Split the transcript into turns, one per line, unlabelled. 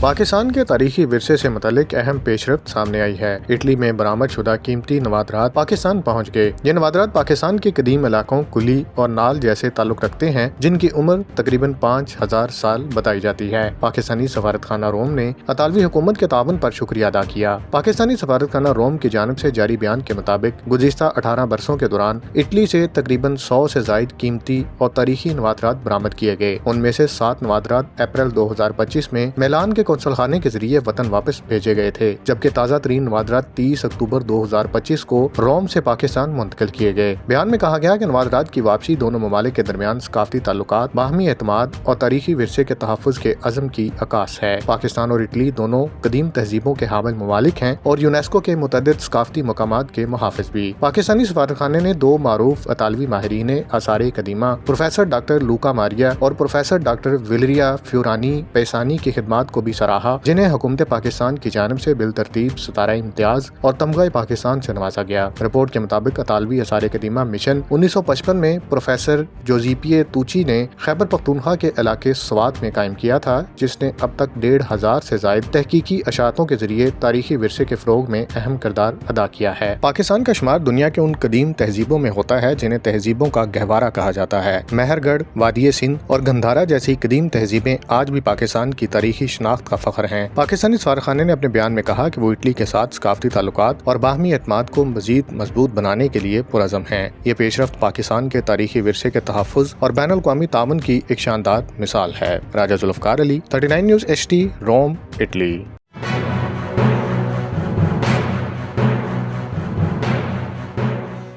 پاکستان کے تاریخی ورثے سے متعلق اہم پیش رفت سامنے آئی ہے۔ اٹلی میں برآمد شدہ قیمتی نوادرات پاکستان پہنچ گئے۔ یہ نوادرات پاکستان کے قدیم علاقوں کلی اور نال جیسے تعلق رکھتے ہیں، جن کی عمر تقریباً 5000 سال بتائی جاتی ہے۔ پاکستانی سفارت خانہ روم نے اطالوی حکومت کے تعاون پر شکریہ ادا کیا۔ پاکستانی سفارت خانہ روم کی جانب سے جاری بیان کے مطابق گزشتہ 18 برسوں کے دوران اٹلی سے تقریباً 100 سے زائد قیمتی اور تاریخی نوادرات برآمد کیے گئے۔ ان میں سے 7 نوادرات اپریل 2025 میں میلان کے قونصل خانے کے ذریعے وطن واپس بھیجے گئے تھے، جبکہ تازہ ترین نوادرات 30 اکتوبر 2025 کو روم سے پاکستان منتقل کیے گئے۔ بیان میں کہا گیا کہ نوادرات کی واپسی دونوں ممالک کے درمیان ثقافتی تعلقات، باہمی اعتماد اور تاریخی ورثے کے تحفظ کے عزم کی عکاس ہے۔ پاکستان اور اٹلی دونوں قدیم تہذیبوں کے حامل ممالک ہیں اور یونیسکو کے متعدد ثقافتی مقامات کے محافظ بھی۔ پاکستانی سفارت خانے نے 2 معروف اطالوی ماہرین آثار قدیمہ پروفیسر ڈاکٹر لوکا ماریا اور پروفیسر ڈاکٹر ویلریا فیورانی پیسانی کی خدمات کو بھی سراہا، جنہیں حکومت پاکستان کی جانب سے بالترتیب ستارہ امتیاز اور تمغہ پاکستان سے نوازا گیا۔ رپورٹ کے مطابق اطالوی آثار قدیمہ مشن 1955 میں پروفیسر جوزیپے توچی نے خیبر پختونخوا کے علاقے سوات میں قائم کیا تھا، جس نے اب تک 1500 سے زائد تحقیقی اشاعتوں کے ذریعے تاریخی ورثے کے فروغ میں اہم کردار ادا کیا ہے۔ پاکستان کا شمار دنیا کے ان قدیم تہذیبوں میں ہوتا ہے جنہیں تہذیبوں کا گہوارہ کہا جاتا ہے۔ مہر گڑھ، وادی سندھ اور گندھارا جیسی قدیم تہذیبیں آج بھی پاکستان کی تاریخی شناخت کا فخر ہیں۔ پاکستانی سفارتخانے نے اپنے بیان میں کہا کہ وہ اٹلی کے ساتھ ثقافتی تعلقات اور باہمی اعتماد کو مزید مضبوط بنانے کے لیے پرعزم ہیں۔ یہ پیش رفت پاکستان کے تاریخی ورثے کے تحفظ اور بین الاقوامی تعاون کی ایک شاندار مثال ہے۔ راجہ ذوالفقار علی، 39 نیوز HD، روم، اٹلی۔